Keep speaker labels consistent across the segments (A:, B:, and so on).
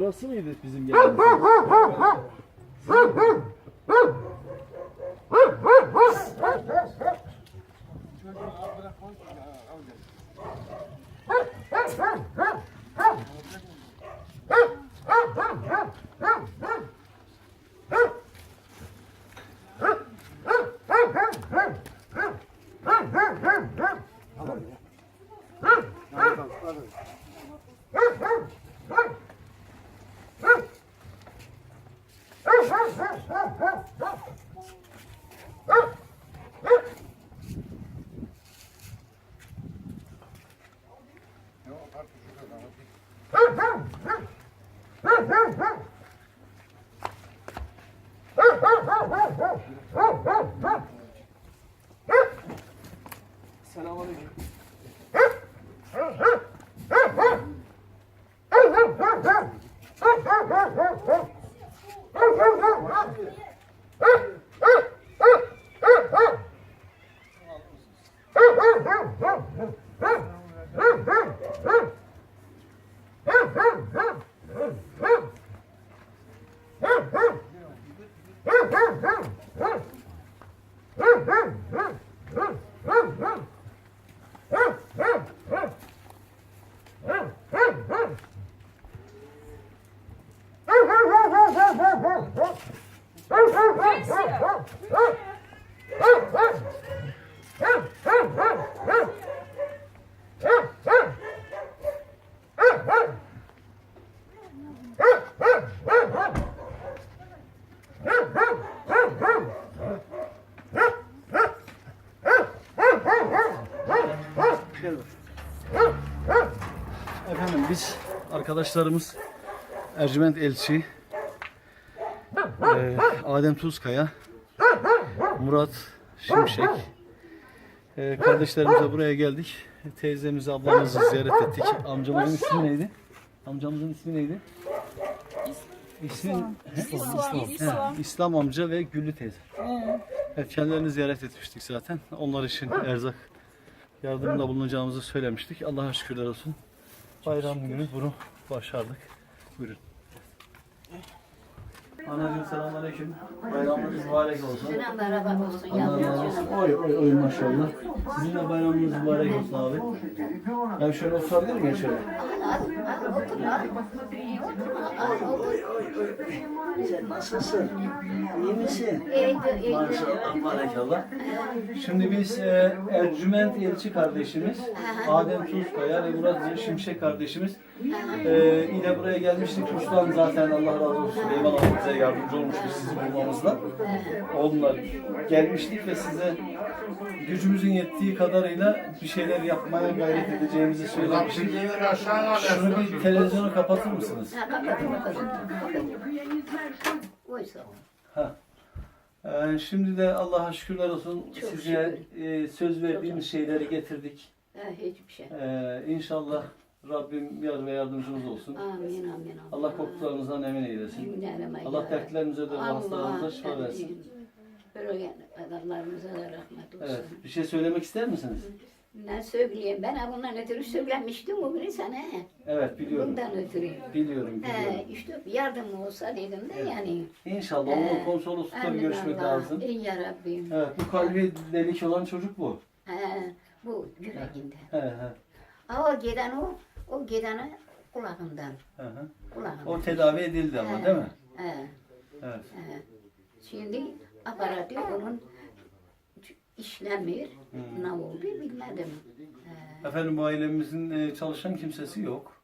A: Burası mıydı bizim geldiğimiz? Selamünaleyküm. Efendim biz arkadaşlarımız Ercüment Elçi, Adem Tuzkaya, Murat Şimşek, kardeşlerimizle buraya geldik. Teyzemizi, ablamızı ziyaret ettik. Amcamızın ismi neydi? Amcamızın ismi neydi? İslam amca ve Güllü teyze. Evet, kendilerini ziyaret etmiştik zaten. Onlar için erzak yardımında bulunacağımızı söylemiştik. Allah'a şükürler olsun. Bayram günü bunu başardık. Buyurun. Anacığım selamünaleyküm. Bayramınız mübarek olsun.
B: Merhaba olsun.
A: Allah razı olsun. Oy maşallah. Sizin de bayramınız mübarek olsun abi. Ben şöyle oturabilir miyim şöyle?
C: Sen nasılsın? İyi misin?
A: Maşallah, barakallah. Şimdi biz Ercüment Elçi kardeşimiz, Adem Tuzkaya ve Murat Şimşek kardeşimiz yine buraya gelmiştik. Kuştan zaten Allah razı olsun. Süleyman abi bize yardımcı olmuştu sizi bulmamızla. Onunla gelmiştik ve size gücümüzün yettiği kadarıyla bir şeyler yapmaya gayret edeceğimizi söylemiştik. Şunu bir televizyonu kapatır mısınız? Ha. Şimdi de Allah'a şükürler olsun size söz verdiğimiz şeyleri getirdik.
B: Hiçbir şey.
A: İnşallah Rabbim yar ve yardımcımız olsun.
B: Amin amin.
A: Allah korkularınızdan emin eylesin. Allah dertlerinize de hastalarınıza şifa versin.
B: Böyle adamlarımıza da rahmet olsun.
A: Evet, bir şey söylemek ister misiniz?
B: Ne söyleyeyim? Ben bundan ötürü söylemiştim o biri sana.
A: Evet, biliyorum.
B: Bundan ötürü.
A: Biliyorum.
B: İşte yardım olsa dedim de yani.
A: İnşallah onun konsoloslukla bir görüşmek lazım.
B: Ey ya Rabbim.
A: Evet, bu kalbi delik olan çocuk bu.
B: Bu yüreğinde.
A: He.
B: O gidene kulağından. Kulağından.
A: O tedavi edildi ama değil mi? Evet.
B: Şimdi aparatı onun işlemiyor. Ne oldu bilmedim.
A: Efendim bu ailemizin çalışan kimsesi yok.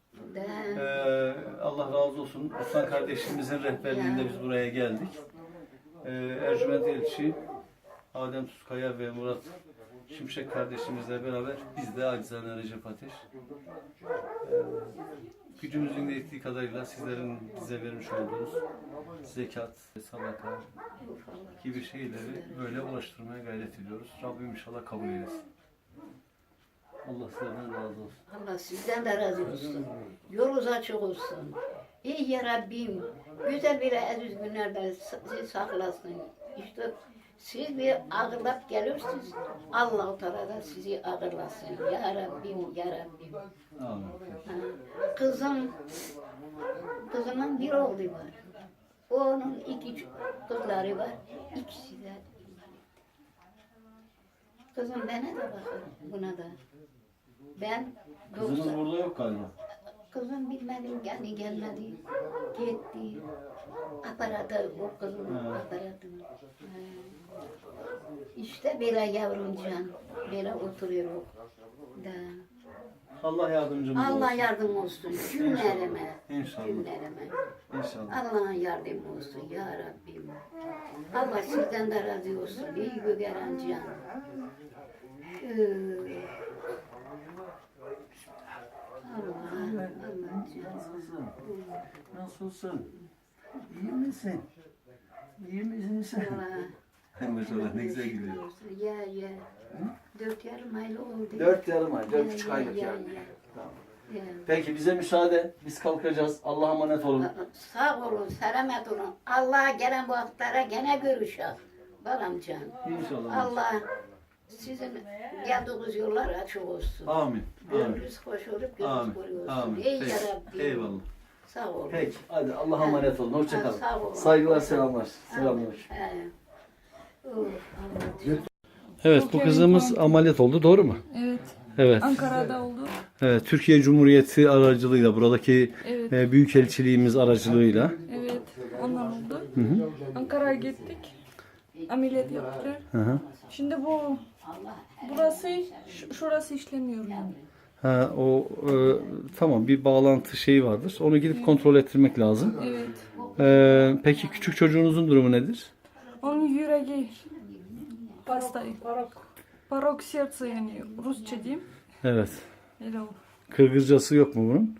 A: Allah razı olsun. Osman kardeşimizin rehberliğinde biz buraya geldik. Ercüment Elçi, Adem Tuzkaya ve Murat Şimşek kardeşimizle beraber biz de acizane Recep Ateş. Gücümüzün yettiği kadarıyla sizlerin bize vermiş olduğunuz zekat, sadaka gibi şeyleri böyle ulaştırmaya gayret ediyoruz. Rabbim inşallah kabul eylesin. Allah sizlerden razı olsun.
B: Allah sizden de razı olsun. Yolunuz açık olsun. Ey ya Rabbim, güzel bir aziz günlerde sizi saklasın. İşte Siz bir ağırlap gelirsiniz. Allah-u Teala da sizi ağırlasın. Ya Rabbim, ya Rabbim.
A: Amin.
B: Ha, kızımın bir oğlu var. Onun iki kızları var. İkisi de. Kızım bana da bakar, buna da. Ben
A: Kızınız burada yok galiba.
B: Kızım bilmedim yani gelmedi. Gitti. Aparatı o kızın aparatı. İşte böyle yavrucan. Böyle oturuyor o. Da.
A: Allah yardımcımız olsun.
B: Allah yardım olsun cümlerime.
A: İnşallah.
B: Cümlerime.
A: İnşallah.
B: Allah'ın yardım olsun ya Rabbim. Allah sizden de razı olsun. İyi göberen can. Allah
C: Nasılsın? Nasılsın? İyi misin? İyi misin sen?
A: Maşallah ne güzel gidiyor.
B: Ya. 4 yarım aylık oldu.
C: 4 yarım ay, 4,5
B: Ya,
C: aylık
B: ya,
C: yani.
B: ya.
C: Tamam.
B: Ya.
A: Peki bize müsaade. Biz kalkacağız. Allah'a emanet olun.
B: Sağ olun, selamet olun. Allah'a gelen vaktlere gene görüşeceğiz. Balamcan.
A: İnşallah.
B: Allah sizin geldiğiniz yollar açık olsun.
A: Amin. Amin.
B: Gönlünüz hoş olup
A: Amin.
B: gönlünüz koruyor olsun.
A: Amin.
B: Ey
A: Peki.
B: ya Rabbi.
A: Eyvallah.
B: Sağ olun.
A: Peki. Hadi Allah'a emanet olun. Hoşça kalın.
B: Sağ olun.
A: Saygılar, selamlar. Selamlar.
B: Allah'ım.
A: Evet, bu kızımız ameliyat oldu, doğru mu?
D: Evet.
A: Evet.
D: Ankara'da oldu.
A: Evet, Türkiye Cumhuriyeti aracılığıyla, buradaki
D: Evet.
A: büyükelçiliğimiz aracılığıyla.
D: Evet. Ondan oldu. Ankara'ya gittik. Ameliyat yaptılar.
A: Hı hı.
D: Şimdi burası şurası işlemiyor.
A: Ha, tamam, bir bağlantı şeyi vardır. Onu gidip kontrol ettirmek lazım.
D: Evet.
A: Peki küçük çocuğunuzun durumu nedir?
D: Onun yüreği hastayı. Parok serce yani Rusça diyeyim.
A: Evet.
D: Öyle o.
A: Kırgızcası yok mu bunun?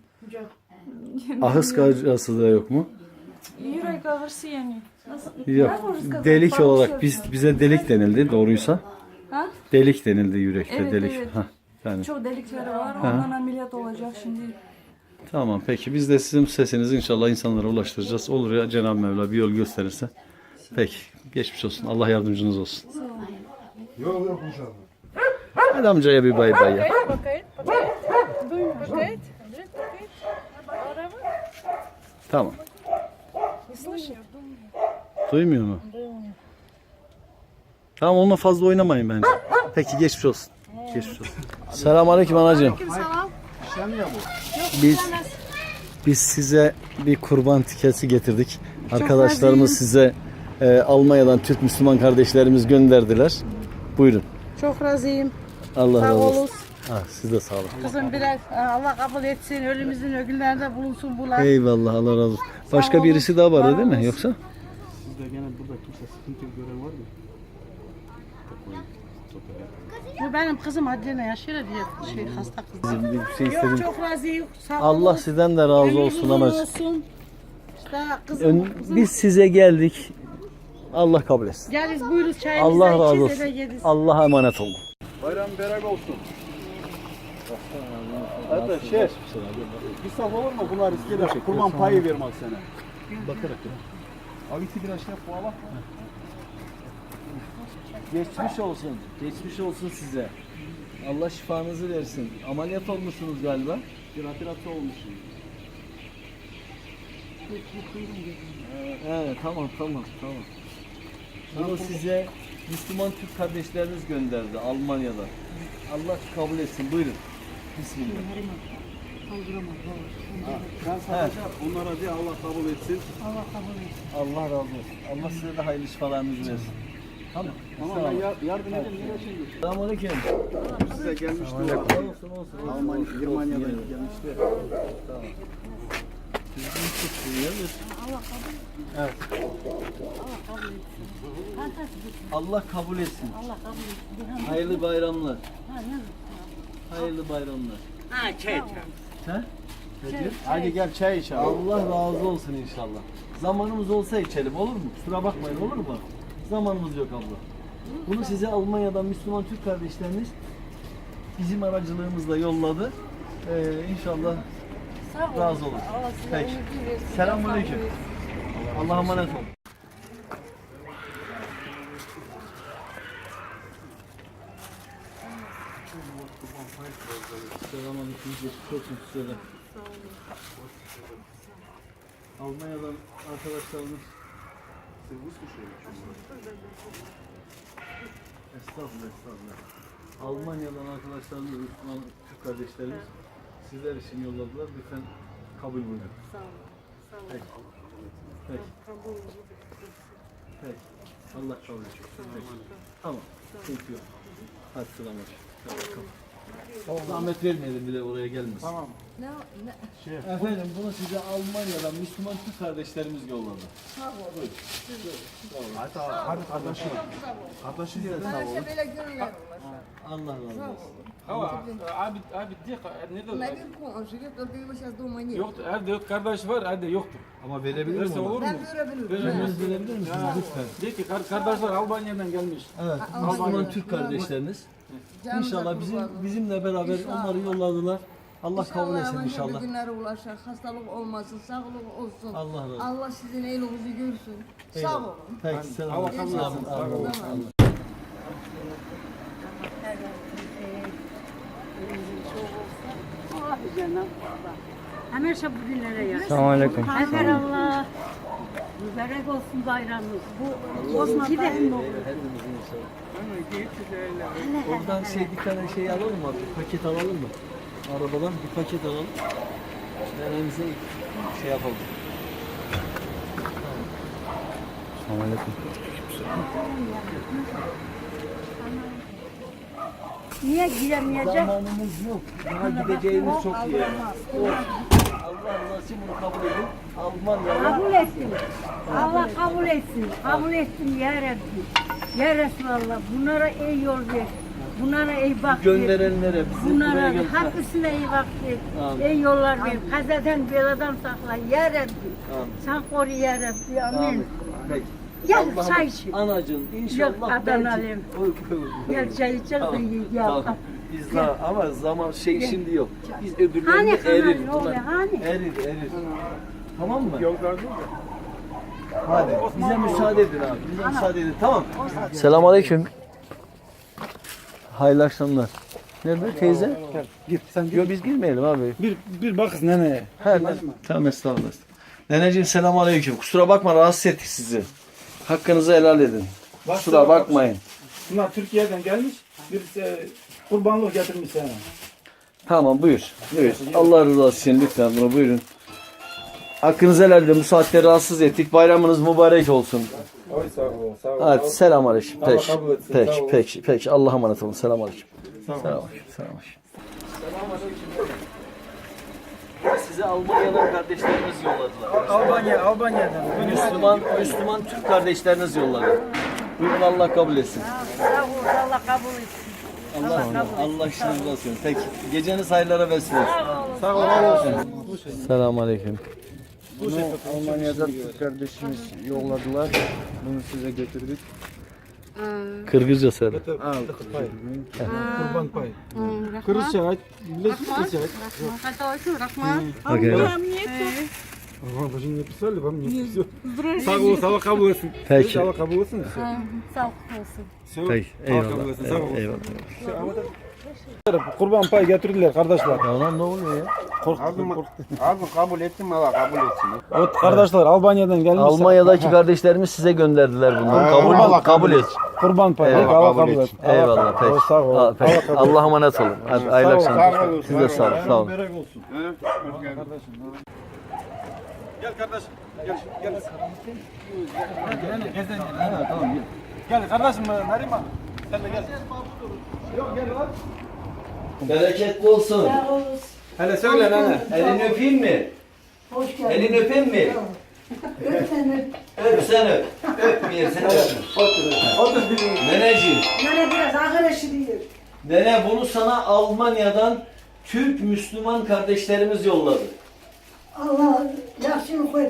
A: Ahıskacası da yok mu?
D: Yürek ağrısı yani. Nasıl?
A: Yok.
D: Nasıl
A: Delik
D: Parok
A: olarak
D: serce.
A: bize delik denildi, doğruysa.
D: Ha?
A: Delik denildi yürekte,
D: Evet,
A: delik.
D: evet.
A: Ha, yani.
D: Çok delikleri var. Ondan ameliyat olacak şimdi.
A: Tamam, peki biz de sizin sesinizi inşallah insanlara ulaştıracağız. Olur ya, Cenab-ı Mevla bir yol gösterirse. Peki, geçmiş olsun. Allah yardımcınız olsun.
E: Yok inşallah.
A: Hadi amcaya bir bay bay ya.
D: Bakayım. Duyun bakayım.
A: Tamam. Duymuyor mu? Tamam, onunla fazla oynamayın bence. Peki, geçmiş olsun. Geçmiş olsun. Selamünaleyküm anacığım. Biz size bir kurban tikesi getirdik. Arkadaşlarımız size Almanya'dan Türk Müslüman kardeşlerimiz gönderdiler. Buyurun.
F: Çok razıyım.
A: Allah
F: Sağ
A: razı olsun.
F: olun.
A: Siz de sağ olun.
F: Kızım biraz Allah kabul etsin. Ölümümüzün ögünlerinde bulunsun bunlar.
A: Eyvallah, Allah razı olsun. Başka
F: olun.
A: birisi daha vardı değil mi?
F: Sağ olun.
A: Yoksa?
F: Bu benim kızım Adile yaşıyor diye hasta kız.
A: Bizim bir şey istedim.
F: Yok çok razıyım. Sağ
A: Allah
F: olun.
A: sizden de razı
F: Ömrünüz
A: olsun
F: uzun
A: anacığım.
F: olsun. İşte kızım,
A: Biz size geldik. Allah kabul etsin.
F: Geliz buyuruz çayımızı
A: Allah razı
F: içiz, eve
A: olsun.
F: geliriz.
A: Allah'a emanet olun.
E: Bayram mübarek olsun. Hadi şey, bir saf olur mu? Bunlar riskeder. Kurban payı vermez sana.
A: Bakarak.
E: Abi ki biraz şey yap bu ama.
A: Geçmiş olsun. Geçmiş olsun size. Allah şifanızı versin. Ameliyat olmuşsunuz galiba.
E: Bir operasyon olmuş.
A: Evet, tamam. Bunu size Müslüman Türk kardeşleriniz gönderdi Almanya'dan. Allah kabul etsin. Buyurun. Bismillah.
E: Ben sadece onlara diye Allah kabul etsin.
A: Allah razı olsun. Allah size de hayırlı şifalarınızı versin. Tamam.
E: Ama
A: Sağ
E: ben
A: olun.
E: yardım edeyim. Nereye şimdi?
A: Selamünaleyküm.
E: Size gelmişti.
A: Olsun.
E: Almanya, Germanya'dan gelmişti.
A: Allah kabul etsin. Hayırlı bayramlar. Hayırlı bayramlar. He?
E: Hadi gel çay içelim.
A: Allah razı olsun inşallah. Zamanımız olsa içelim, olur mu? Kusura bakmayın, olur mu? Zamanımız yok abla. Bunu size Almanya'dan Müslüman Türk kardeşleriniz bizim aracılığımızla yolladı. İnşallah razı olur. Peki. Selamünaleyküm. Allah'a emanet olun. Selamünaleyküm. Geçmiş olsun size de. Almanya'dan arkadaşlarımız. Estağfurullah, estağfurullah. Almanya'dan arkadaşlarımız, Müslüman Türk kardeşlerimiz sizler için yolladılar. Lütfen kabul buyurun.
G: Sağ olun. Sağ olun.
A: Peki. Peki. Peki. Allah kabul etsin. Peki. Tamam. Sıkıntı yok. Hadi selamünaleyküm. Zahmet vermeyelim bile oraya gelmesin.
E: Tamam.
A: Efendim bunu size Almanya'dan Müslüman Türk kardeşlerimiz yolladı.
E: Hadi kardeşim. Kardeşim diye sağ ol.
A: Allah razı olsun.
H: Abi diye ne
G: Nadir konuşuyor, tabii başa durmayın.
H: Yok, evde yok kardeş var, evde yoktur.
A: Ama verebilir
H: Verse
A: miyim?
H: olur mu?
G: Ben görebilirim.
A: Vermeniz verebilir misiniz
H: Ha.
A: lütfen?
H: De ki kardeşler Almanya'dan gelmiş.
A: Evet, Müslüman Türk kardeşlerimiz. İnşallah bizimle beraber onları yolladılar. Allah kabul etsin inşallah.
G: Günlere ulaşır, hastalık olmasın, sağlık olsun.
A: Allah razı olsun.
G: Allah sizin iyiliğinizi görsün. Sağ olun.
A: Peki, selam.
H: Allah kabul etsin.
A: Sağ olun.
I: Hemen bu günlere ya.
J: Selamünaleyküm.
I: Allah. Mübarek olsun bayramımız. Bu Osman Bey'in oğlu.
A: Oradan bir tane şey alalım mı? Bir paket alalım mı? Arabadan bir paket alalım. Neremize yapalım.
J: Selamünaleyküm.
I: Niye giremeyecek?
A: Zamanımız yok. Daha gideceğimiz çok iyi. Allah nasip bunu kabul edin. Almanya'da
I: Kabul etsin. Allah kabul etsin. Kabul etsin ya Rabbi. Ya Resulallah. Bunlara iyi yol ver. Bunlara iyi bak ver.
A: gönderenlere bizi buraya
I: Bunlara
A: gel.
I: hepsine iyi bak
A: Amin.
I: ver. İyi yollar ver. Kazadan beladan sakla ya Rabbi.
A: Amin.
I: Sen koru ya Rabbi. Amin.
A: Peki.
I: Gel
A: Allah'ım,
I: çay iç.
A: Anacığım inşallah
I: Yok, Adanalıyım.
A: belki.
I: Gel çay içelim.
A: Tamam. Biz daha ama zaman şimdi yok. Biz öbürlerinde
I: Hani
A: erir.
I: ne oluyor hani?
A: Erir. Tamam mı? Hadi bize müsaade edin abi. Bize müsaade edin. Tamam.
J: Selamünaleyküm.
A: Hayırlı akşamlar. Nerede teyze?
E: Git sen git.
A: Yok biz girmeyelim abi.
E: Bir bakız neneye.
A: He, tamam estağfurullah. Neneciğim selamünaleyküm. Kusura bakma rahatsız ettik sizi. Hakkınızı helal edin. Kusura bakmayın.
E: Bunlar Türkiye'den gelmiş. Birisi kurbanlık getirmiş sana.
A: Tamam buyur. Buyur. Allah rızası için lütfen bunu buyurun. Hakkınızı helal edin. Bu saatte rahatsız ettik. Bayramınız mübarek olsun.
E: Oy sağ ol. Sağ ol.
A: Hadi selamünaleyküm.
E: Allah
A: Peki.
E: kabul etsin, sağ olun.
A: Peki. Allah'a emanet olun. Selamünaleyküm.
E: Sağ ol.
A: Selamünaleyküm. Size Almanya'dan kardeşlerimiz yolladılar.
H: Almanya'dan.
A: Müslüman Türk kardeşleriniz yolladı. Buyurun Allah kabul etsin.
I: Sağ ol, Allah kabul etsin.
A: Allah işinizi olsun. Peki. Geceniz hayırlara vesile olsun.
E: Sağ ol.
J: Selamünaleyküm.
E: Almanya'dan Türk kardeşimiz yolladılar. Bunu size götürdük.
J: Kırgızca söyle.
E: Kurban payı. Kırışacak. Kırışacak.
J: Okey.
E: Ama bu şimdi güzel. Ben ne Sağ ol. Sağ ol kabul etsin.
J: Peki.
E: Sağ ol kabul etsin.
I: Sağ olsun.
J: Peki.
E: Sağ ol.
J: Eyvallah.
E: Kurban payı getirdiler kardeşler.
A: Ya lan ne oluyor ya?
E: Abi kabul ettim Allah kabul etsin. Evet kardeşler Almanya'dan gelmiş.
A: Almanya'daki kardeşlerimiz size gönderdiler bunları. Kabul et.
E: Kurban payı.
A: Eyvallah,
E: Allah kabul etsin.
A: Eyvallah. Peki.
E: Sağ ol.
A: Peki. Allah'a emanet olun. Hadi hayırlı akşamlar. Siz de sağ olun. Sağ olun.
E: Gel kardeşim. Gel. Gel kardeşim Neriman. Sen de gel.
A: Bereketli olsun.
E: Hele söyle nene.
A: Elini öpeyim mi?
I: Hoş geldin.
A: Elini öpeyim mi?
I: Öp seni.
A: Öp sen öp. Öpmeyesin öp. Neneciğim.
I: Nene biraz ağır eşiliyor.
A: Nene bunu sana Almanya'dan Türk Müslüman kardeşlerimiz yolladı.
I: Allah yaşını koy.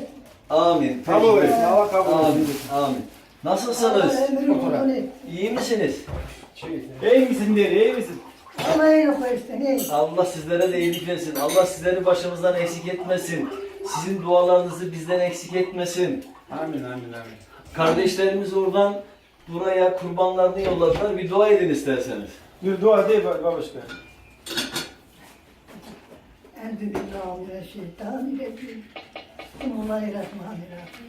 A: Amin.
E: Kabul etsin. Allah kabul etsin.
A: Amin. Amin. Nasılsınız?
I: Allah
A: İyi misiniz?
E: İyi misin diye, iyi misin?
I: ömrünü koysun.
A: Allah sizlere de iyilik versin. Allah sizleri başımızdan eksik etmesin. Sizin dualarınızı bizden eksik etmesin.
E: Amin.
A: Kardeşlerimiz oradan buraya kurbanlarını yolladılar. Bir dua edin isterseniz.
E: Bir dua değil babuşka.
I: Euzubillahimineşşeytanirracim. Bismillahirrahmanirrahim.